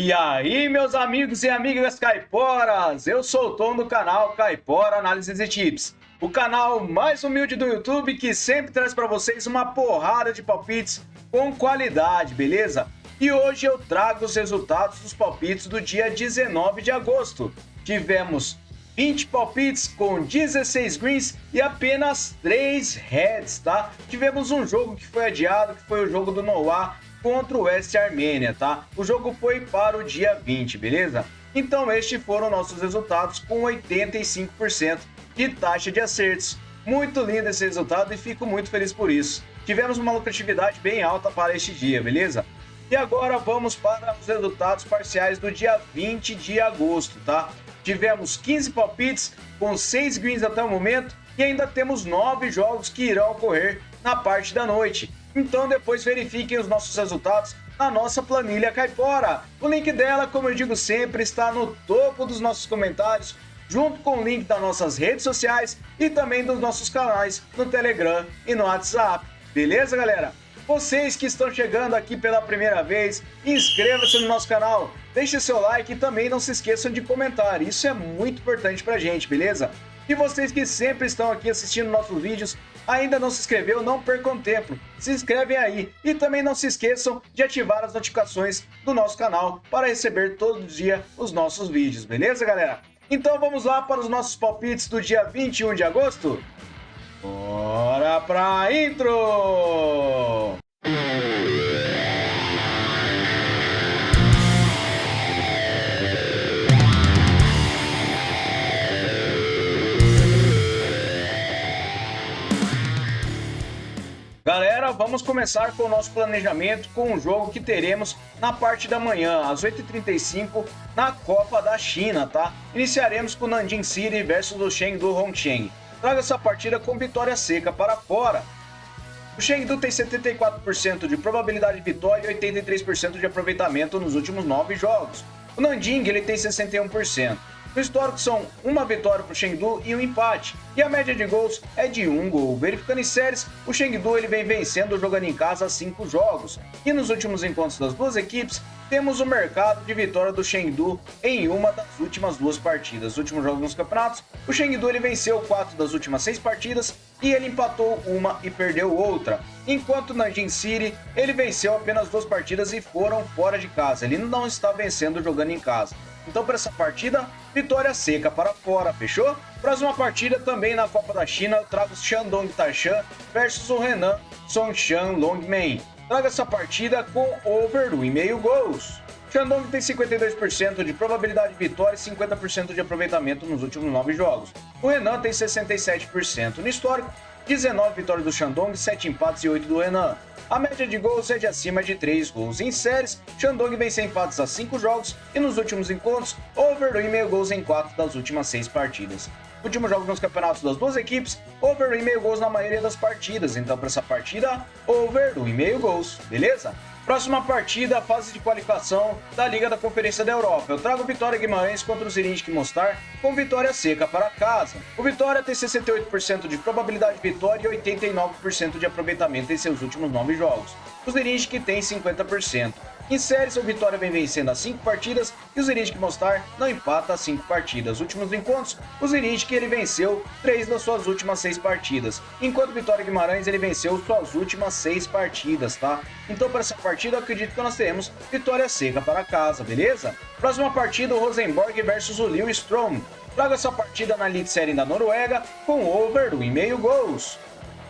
E aí, meus amigos e amigas caiporas, eu sou o Tom do canal Caipora Análises e Tips, o canal mais humilde do YouTube que sempre traz para vocês uma porrada de palpites com qualidade, beleza? E hoje eu trago os resultados dos palpites do dia 19 de agosto. Tivemos 20 palpites com 16 greens e apenas 3 reds, tá? Tivemos um jogo que foi adiado, que foi o jogo do Noah contra o West Armênia, tá? O jogo foi para o dia 20, beleza? Então estes foram nossos resultados com 85% de taxa de acertos. Muito lindo esse resultado e fico muito feliz por isso. Tivemos uma lucratividade bem alta para este dia, beleza? E agora vamos para os resultados parciais do dia 20 de agosto, tá? Tivemos 15 palpites com 6 greens até o momento e ainda temos 9 jogos que irão ocorrer na parte da noite. Então depois verifiquem os nossos resultados na nossa planilha Caipora. O link dela, como eu digo sempre, está no topo dos nossos comentários, junto com o link das nossas redes sociais e também dos nossos canais no Telegram e no WhatsApp. Beleza, galera? Vocês que estão chegando aqui pela primeira vez, inscreva-se no nosso canal, deixe seu like e também não se esqueçam de comentar. Isso é muito importante pra gente, beleza? E vocês que sempre estão aqui assistindo nossos vídeos, ainda não se inscreveu, não percam tempo, se inscrevem aí e também não se esqueçam de ativar as notificações do nosso canal para receber todo dia os nossos vídeos, beleza, galera? Então vamos lá para os nossos palpites do dia 21 de agosto? Bora pra intro! Galera, vamos começar com o nosso planejamento com um jogo que teremos na parte da manhã, às 8h35, na Copa da China, tá? Iniciaremos com o Nanjing City versus o Chengdu Hongsheng. Traga essa partida com vitória seca para fora. O Chengdu tem 74% de probabilidade de vitória e 83% de aproveitamento nos últimos 9 jogos. O Nanjing ele tem 61%. No histórico são uma vitória para o Chengdu e um empate, e a média de gols é de 1 gol. Verificando em séries, o Chengdu ele vem vencendo jogando em casa 5 jogos, e nos últimos encontros das duas equipes, temos o mercado de vitória do Chengdu em uma das últimas 2 partidas. Nos últimos jogos nos campeonatos, o Chengdu ele venceu 4 das últimas 6 partidas e ele empatou uma e perdeu outra. Enquanto o Nanjing City ele venceu apenas 2 partidas e foram fora de casa. Ele não está vencendo jogando em casa. Então, para essa partida, vitória seca para fora, fechou? Próxima partida também na Copa da China, eu trago o Shandong Taishan versus o Henan Songshan Longmen. Trago essa partida com over 1,5 gols. Shandong tem 52% de probabilidade de vitória e 50% de aproveitamento nos últimos 9 jogos. O Henan tem 67%. No histórico, 19 vitórias do Shandong, 7 empates e 8 do Henan. A média de gols é de acima de 3 gols. Em séries, Shandong vem sem empates a 5 jogos e nos últimos encontros, over 1,5 gols em 4 das últimas 6 partidas. Últimos jogos nos campeonatos das duas equipes, over 1,5 gols na maioria das partidas. Então, para essa partida, over 1,5 gols, beleza? Próxima partida, fase de qualificação da Liga da Conferência da Europa. Eu trago o Vitória Guimarães contra o Zrinjski Mostar com vitória seca para casa. O Vitória tem 68% de probabilidade de vitória e 89% de aproveitamento em seus últimos 9 jogos. O Zrinjski tem 50%. Em séries, o Vitória vem vencendo as 5 partidas e o Zrinjski Mostar não empata as 5 partidas. Últimos encontros, o Zrinjski ele venceu 3 das suas últimas 6 partidas, enquanto o Vitória Guimarães ele venceu suas últimas 6 partidas, tá? Então, para essa partida, eu acredito que nós teremos vitória seca para casa, beleza? Próxima partida, o Rosenborg versus o Lillestrøm. Trago essa partida na Elite Série da Noruega com over 1,5 gols.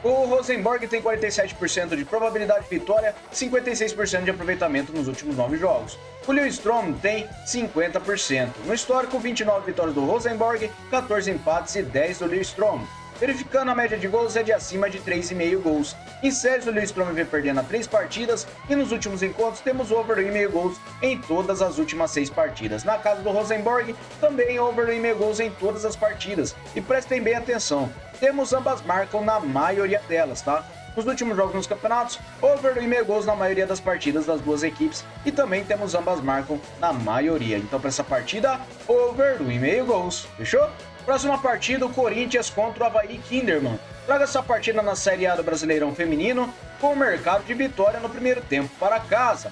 O Rosenborg tem 47% de probabilidade de vitória e 56% de aproveitamento nos últimos 9 jogos. O Lillestrøm tem 50%. No histórico, 29 vitórias do Rosenborg, 14 empates e 10 do Lillestrøm. Verificando a média de gols é de acima de 3,5 gols. Em séries, o Lillestrøm vem perdendo a 3 partidas e nos últimos encontros temos over 1,5 gols em todas as últimas 6 partidas. Na casa do Rosenborg, também over 1,5 gols em todas as partidas. E prestem bem atenção, temos ambas marcam na maioria delas, tá? Nos últimos jogos nos campeonatos, over 1,5 gols na maioria das partidas das duas equipes e também temos ambas marcam na maioria. Então, para essa partida, over 1,5 gols, fechou? Próxima partida, o Corinthians contra o Avaí Kinderman. Traga essa partida na Série A do Brasileirão Feminino com o mercado de vitória no primeiro tempo para casa.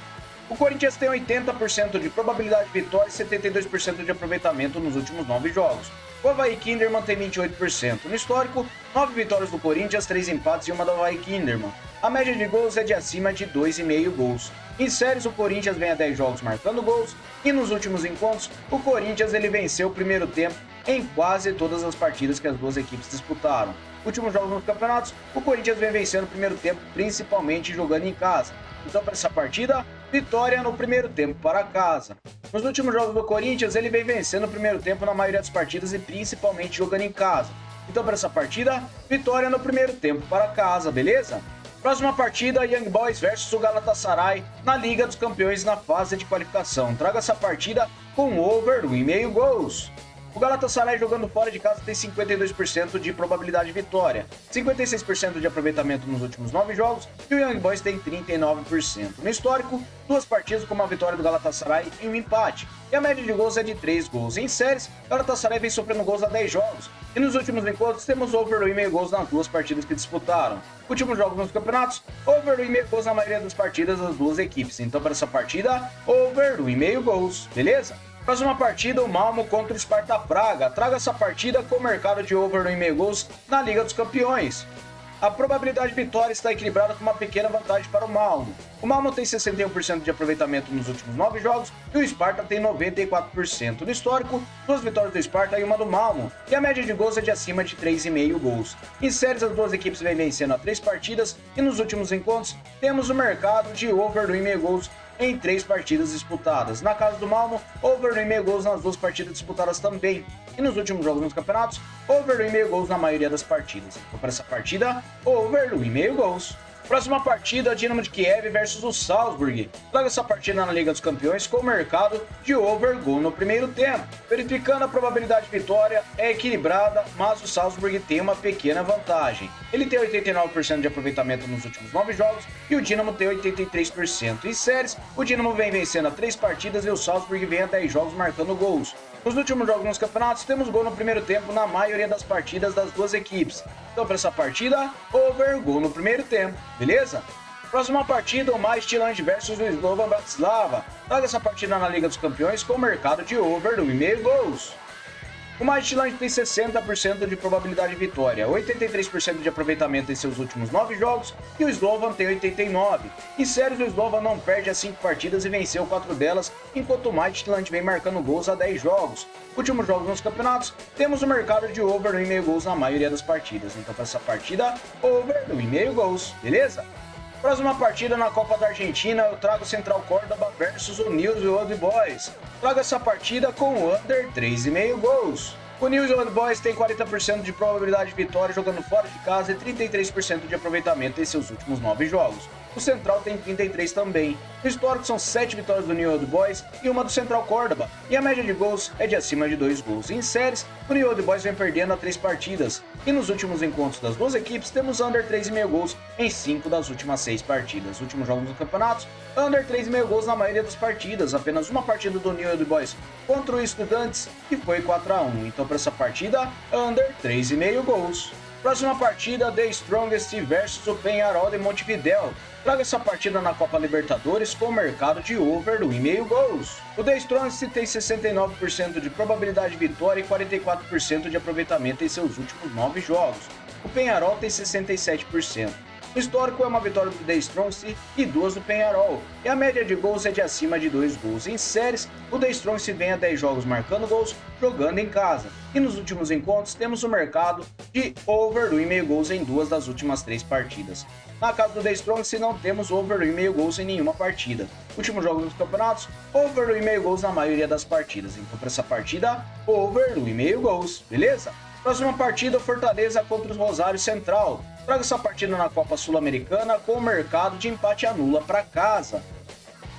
O Corinthians tem 80% de probabilidade de vitória e 72% de aproveitamento nos últimos 9 jogos. O Avaí Kinderman tem 28%. No histórico, 9 vitórias do Corinthians, 3 empates e uma do Avaí Kinderman. A média de gols é de acima de 2,5 gols. Em séries, o Corinthians vem a 10 jogos marcando gols e nos últimos encontros, o Corinthians venceu o primeiro tempo em quase todas as partidas que as duas equipes disputaram. Últimos jogos nos campeonatos, o Corinthians vem vencendo o primeiro tempo, principalmente jogando em casa. Então, para essa partida, vitória no primeiro tempo para casa. Nos últimos jogos do Corinthians, ele vem vencendo o primeiro tempo na maioria das partidas e principalmente jogando em casa. Então, para essa partida, vitória no primeiro tempo para casa, beleza? Próxima partida, Young Boys versus o Galatasaray na Liga dos Campeões na fase de qualificação. Traga essa partida com over 1,5 gols. O Galatasaray jogando fora de casa tem 52% de probabilidade de vitória, 56% de aproveitamento nos últimos 9 jogos e o Young Boys tem 39%. No histórico, 2 partidas com uma vitória do Galatasaray e um empate, e a média de gols é de 3 gols. Em séries, o Galatasaray vem sofrendo gols há 10 jogos, e nos últimos encontros temos over 1,5 gols nas 2 partidas que disputaram. Últimos jogos nos campeonatos, over 1,5 gols na maioria das partidas das duas equipes. Então, para essa partida, over 1,5 gols, beleza? Próxima partida, o Malmo contra o Sparta Praga. Traga essa partida com o mercado de over 1,5 gols na Liga dos Campeões. A probabilidade de vitória está equilibrada com uma pequena vantagem para o Malmo. O Malmo tem 61% de aproveitamento nos últimos 9 jogos e o Sparta tem 94%. No histórico, 2 vitórias do Sparta e uma do Malmo, e a média de gols é de acima de 3,5 gols. Em séries, as duas equipes vêm vencendo a 3 partidas e nos últimos encontros temos o mercado de over 1,5 gols em 3 partidas disputadas. Na casa do Malmo, over 1,5 gols nas 2 partidas disputadas também. E nos últimos jogos nos campeonatos, over 1,5 gols na maioria das partidas. Então, para essa partida, over 1,5 gols. Próxima partida, Dinamo de Kiev versus o Salzburg. Traga essa partida na Liga dos Campeões com o mercado de over gol no primeiro tempo. Verificando a probabilidade de vitória, é equilibrada, mas o Salzburg tem uma pequena vantagem. Ele tem 89% de aproveitamento nos últimos 9 jogos e o Dinamo tem 83%. Em séries, o Dinamo vem vencendo a 3 partidas e o Salzburg vem a 10 jogos marcando gols. Nos últimos jogos nos campeonatos, temos gol no primeiro tempo na maioria das partidas das duas equipes. Então, para essa partida, over gol no primeiro tempo, beleza? Próxima partida, o Midtjylland versus o Slovan Bratislava. Traga essa partida na Liga dos Campeões com o mercado de over 1,5 gols. O Midtjylland tem 60% de probabilidade de vitória, 83% de aproveitamento em seus últimos 9 jogos e o Slovan tem 89%. Em séries, o Slovan não perde as 5 partidas e venceu 4 delas, enquanto o Midtjylland vem marcando gols a 10 jogos. Últimos jogos nos campeonatos, temos o mercado de over 1,5 gols na maioria das partidas. Então, para essa partida, over 1,5 gols, beleza? Próxima partida na Copa da Argentina, eu trago o Central Córdoba versus o Newell's Old Boys. Trago essa partida com o under 3,5 gols. O Newell's Old Boys tem 40% de probabilidade de vitória jogando fora de casa e 33% de aproveitamento em seus últimos 9 jogos. O Central tem 33 também. No histórico são 7 vitórias do Newell's Old Boys e uma do Central Córdoba, e a média de gols é de acima de 2 gols. Em séries, o Newell's Old Boys vem perdendo a 3 partidas, e nos últimos encontros das duas equipes temos under 3,5 gols em 5 das últimas 6 partidas. Últimos jogos do campeonato, under 3,5 gols na maioria das partidas, apenas uma partida do Newell's Old Boys contra o Estudiantes e foi 4-1. Então, para essa partida, under 3,5 gols. Próxima partida, The Strongest versus o Peñarol de Montevideo. Traga essa partida na Copa Libertadores com o mercado de over 1,5 gols. O The Strongest tem 69% de probabilidade de vitória e 44% de aproveitamento em seus últimos 9 jogos. O Peñarol tem 67%. O histórico é uma vitória do The Strongest e 2 do Peñarol, e a média de gols é de acima de 2 gols. Em séries, o The Strongest vem a 10 jogos marcando gols, jogando em casa. E nos últimos encontros, temos o mercado de over 1,5 gols em 2 das últimas 3 partidas. Na casa do The Strongest, não temos over 1,5 gols em nenhuma partida. Últimos jogos dos campeonatos, over 1,5 gols na maioria das partidas. Então, para essa partida, over 1,5 gols, beleza? Próxima partida, Fortaleza contra o Rosário Central. Traga essa partida na Copa Sul-Americana com o mercado de empate anula para casa.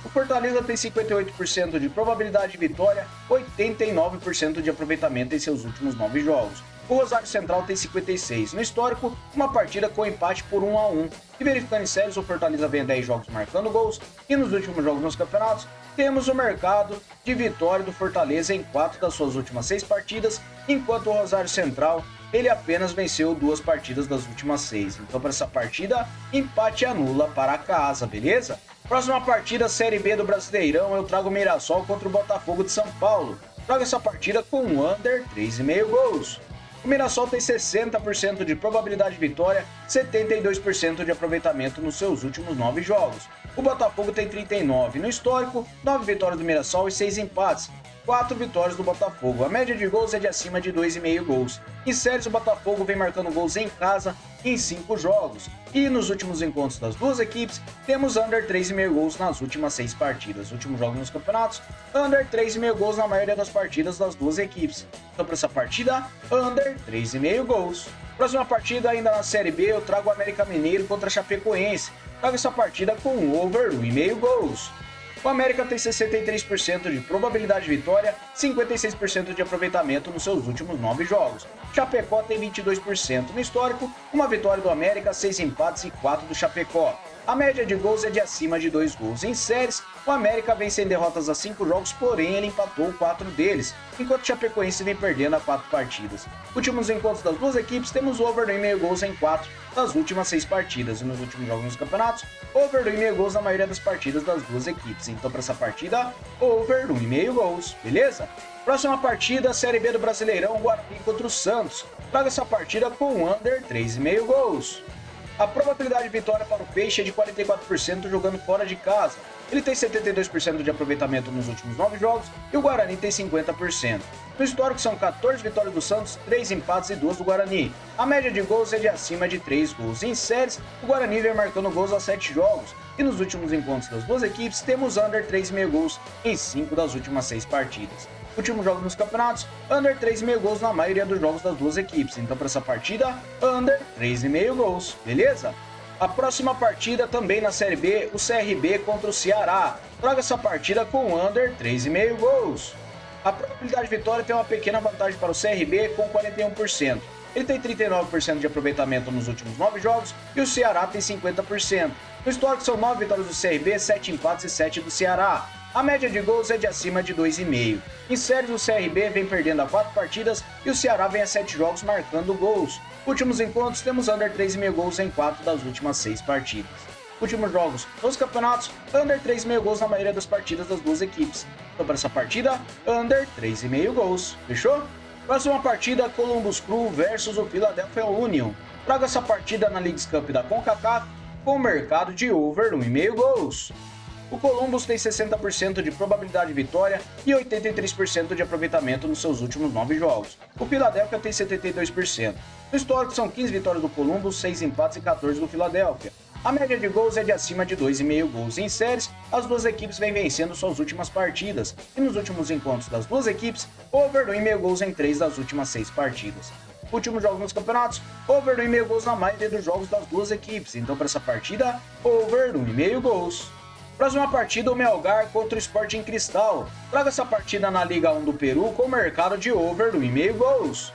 O Fortaleza tem 58% de probabilidade de vitória, 89% de aproveitamento em seus últimos 9 jogos. O Rosário Central tem 56%. No histórico, uma partida com empate por 1-1. E verificando em séries, o Fortaleza vem a 10 jogos marcando gols. E nos últimos jogos nos campeonatos, temos o mercado de vitória do Fortaleza em 4 das suas últimas 6 partidas, enquanto o Rosário Central ele apenas venceu 2 partidas das últimas 6. Então, para essa partida, empate anula para casa, beleza? Próxima partida, Série B do Brasileirão, eu trago o Mirassol contra o Botafogo de São Paulo. Trago essa partida com um under 3,5 gols. O Mirassol tem 60% de probabilidade de vitória, 72% de aproveitamento nos seus últimos 9 jogos. O Botafogo tem 39 no histórico, 9 vitórias do Mirassol e 6 empates. 4 vitórias do Botafogo. A média de gols é de acima de 2,5 gols. Em séries, o Botafogo vem marcando gols em casa em 5 jogos. E nos últimos encontros das duas equipes, temos under 3,5 gols nas últimas 6 partidas. Últimos jogos nos campeonatos, under 3,5 gols na maioria das partidas das duas equipes. Então, para essa partida, under 3,5 gols. Próxima partida, ainda na Série B, eu trago o América Mineiro contra a Chapecoense. Trago essa partida com over 1,5 gols. O América tem 63% de probabilidade de vitória, 56% de aproveitamento nos seus últimos 9 jogos. Chapecó tem 22% no histórico, uma vitória do América, 6 empates e 4 do Chapecó. A média de gols é de acima de 2 gols. Em séries, o América vem sem derrotas a 5 jogos, porém ele empatou 4 deles, enquanto o Chapecoense vem perdendo a 4 partidas. Últimos encontros das duas equipes, temos over 1,5 gols em 4 das últimas 6 partidas, e nos últimos jogos nos campeonatos, over 1,5 gols na maioria das partidas das duas equipes. Então, para essa partida, over 1,5 gols, beleza? Próxima partida, Série B do Brasileirão, Guarani contra o Santos. Traga essa partida com under 3,5 gols. A probabilidade de vitória para o Peixe é de 44% jogando fora de casa. Ele tem 72% de aproveitamento nos últimos 9 jogos e o Guarani tem 50%. No histórico são 14 vitórias do Santos, 3 empates e 2 do Guarani. A média de gols é de acima de 3 gols. Em séries, o Guarani vem marcando gols a 7 jogos. E nos últimos encontros das duas equipes, temos under 3,5 gols em 5 das últimas 6 partidas. Últimos jogos nos campeonatos, under 3,5 gols na maioria dos jogos das duas equipes. Então, para essa partida, under 3,5 gols, beleza? A próxima partida também na Série B, o CRB contra o Ceará. Traga essa partida com under 3,5 gols. A probabilidade de vitória tem uma pequena vantagem para o CRB com 41%. Ele tem 39% de aproveitamento nos últimos 9 jogos e o Ceará tem 50%. No histórico são 9 vitórias do CRB, 7 empates e 7 do Ceará. A média de gols é de acima de 2,5. Em séries, o CRB vem perdendo a 4 partidas e o Ceará vem a 7 jogos marcando gols. Últimos encontros, temos under 3,5 gols em 4 das últimas 6 partidas. Últimos jogos nos campeonatos, under 3,5 gols na maioria das partidas das duas equipes. Então, para essa partida, under 3,5 gols. Fechou? Próxima partida, Columbus Crew versus o Philadelphia Union. Traga essa partida na Leagues Cup da CONCACAF com o mercado de over 1,5 gols. O Columbus tem 60% de probabilidade de vitória e 83% de aproveitamento nos seus últimos 9 jogos. O Philadelphia tem 72%. No histórico são 15 vitórias do Columbus, 6 empates e 14 do Philadelphia. A média de gols é de acima de 2,5 gols. Em séries, as duas equipes vêm vencendo suas últimas partidas. E nos últimos encontros das duas equipes, over 1,5 gols em 3 das últimas 6 partidas. Últimos jogos nos campeonatos, over 1,5 gols na maioria dos jogos das duas equipes. Então, para essa partida, over 1,5 gols. Próxima partida, o Melgar contra o Sporting Cristal. Traga essa partida na Liga 1 do Peru com o mercado de over 1,5 gols.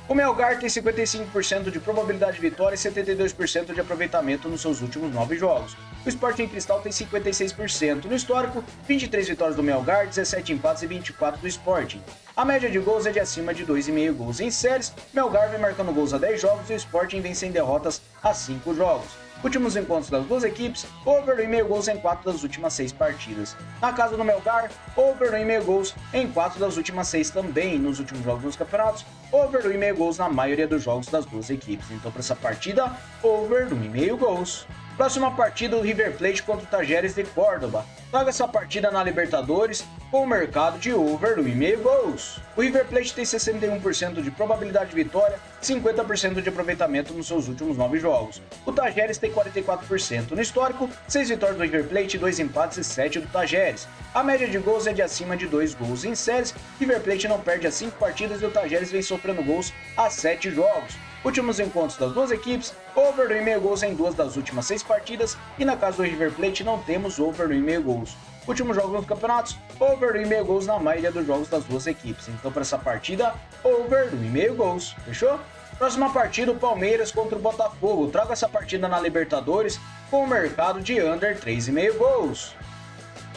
O Melgar tem 55% de probabilidade de vitória e 72% de aproveitamento nos seus últimos 9 jogos. O Sporting Cristal tem 56%. No histórico, 23 vitórias do Melgar, 17 empates e 24 do Sporting. A média de gols é de acima de 2,5 gols. Em séries, Melgar vem marcando gols a 10 jogos e o Sporting vem sem derrotas a 5 jogos. Últimos encontros das duas equipes, over 1,5 gols em 4 das últimas 6 partidas. Na casa do Melgar, over 1,5 gols em 4 das últimas 6 também. Nos últimos jogos dos campeonatos, over 1,5 gols na maioria dos jogos das duas equipes. Então, para essa partida, over 1,5 gols. Próxima partida, o River Plate contra o Tajeres de Córdoba. Traga essa partida na Libertadores com o mercado de over 1,5 gols. O River Plate tem 61% de probabilidade de vitória e 50% de aproveitamento nos seus últimos 9 jogos. O Tajeres tem 44%. No histórico, 6 vitórias do River Plate, 2 empates e 7 do Tajeres. A média de gols é de acima de 2 gols. Em séries, River Plate não perde a 5 partidas e o Tajeres vem sofrendo gols a 7 jogos. Últimos encontros das duas equipes, over 1,5 gols em 2 das últimas 6 partidas e na casa do River Plate não temos over 1,5 gols. Últimos jogos nos campeonatos, over 1,5 gols na maioria dos jogos das duas equipes. Então, para essa partida, over 1,5 gols. Fechou? Próxima partida, o Palmeiras contra o Botafogo. Traga essa partida na Libertadores com o mercado de under 3,5 gols.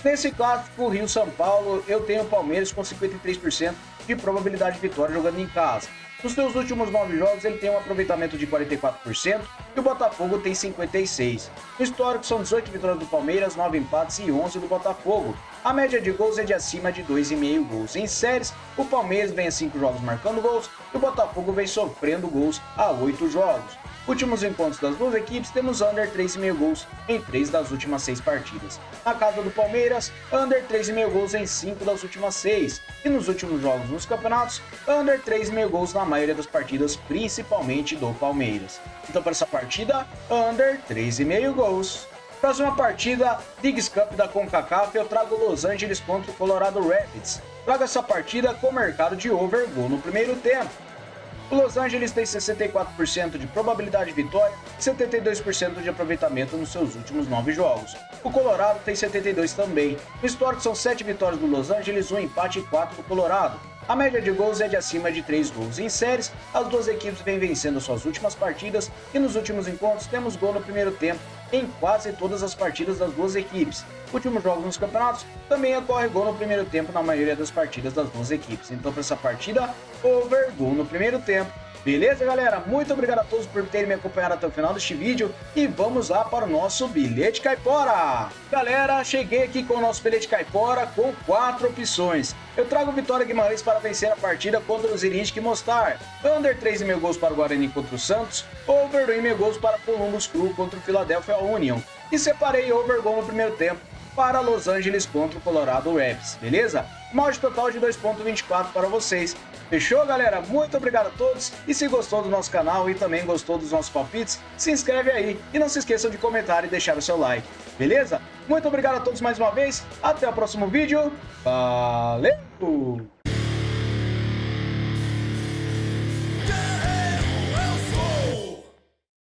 Nesse clássico Rio-São Paulo, eu tenho o Palmeiras com 53% de probabilidade de vitória jogando em casa. Nos seus últimos 9 jogos, ele tem um aproveitamento de 44% e o Botafogo tem 56%. No histórico, são 18 vitórias do Palmeiras, 9 empates e 11 do Botafogo. A média de gols é de acima de 2,5 gols. Em séries, o Palmeiras vem a 5 jogos marcando gols e o Botafogo vem sofrendo gols a 8 jogos. Últimos encontros das duas equipes, temos under 3,5 gols em 3 das últimas 6 partidas. Na casa do Palmeiras, under 3,5 gols em 5 das últimas 6. E nos últimos jogos nos campeonatos, under 3,5 gols na maioria das partidas, principalmente do Palmeiras. Então para essa partida, under 3,5 gols. Próxima partida, Leagues Cup da CONCACAF, eu trago Los Angeles contra o Colorado Rapids. Trago essa partida com mercado de over gol no primeiro tempo. O Los Angeles tem 64% de probabilidade de vitória e 72% de aproveitamento nos seus últimos 9 jogos. O Colorado tem 72% também. No histórico são 7 vitórias do Los Angeles, 1 empate e 4 do Colorado. A média de gols é de acima de 3 gols. Em séries, as duas equipes vêm vencendo suas últimas partidas e nos últimos encontros temos gol no primeiro tempo em quase todas as partidas das duas equipes. Últimos jogos nos campeonatos também ocorre gol no primeiro tempo na maioria das partidas das duas equipes. Então para essa partida, over gol no primeiro tempo. Beleza, galera? Muito obrigado a todos por terem me acompanhado até o final deste vídeo e vamos lá para o nosso bilhete caipora. Galera, cheguei aqui com o nosso bilhete caipora com 4 opções. Eu trago Vitória Guimarães para vencer a partida contra o Zirinsk Mostar, under 3,5 gols para o Guarani contra o Santos, over 1,5 gols para Columbus Crew contra o Philadelphia Union e separei over gol no primeiro tempo para Los Angeles contra o Colorado Rapids, beleza? Margem total de 2,24 para vocês. Fechou, galera? Muito obrigado a todos. E se gostou do nosso canal e também gostou dos nossos palpites, se inscreve aí e não se esqueçam de comentar e deixar o seu like, beleza? Muito obrigado a todos mais uma vez. Até o próximo vídeo. Valeu!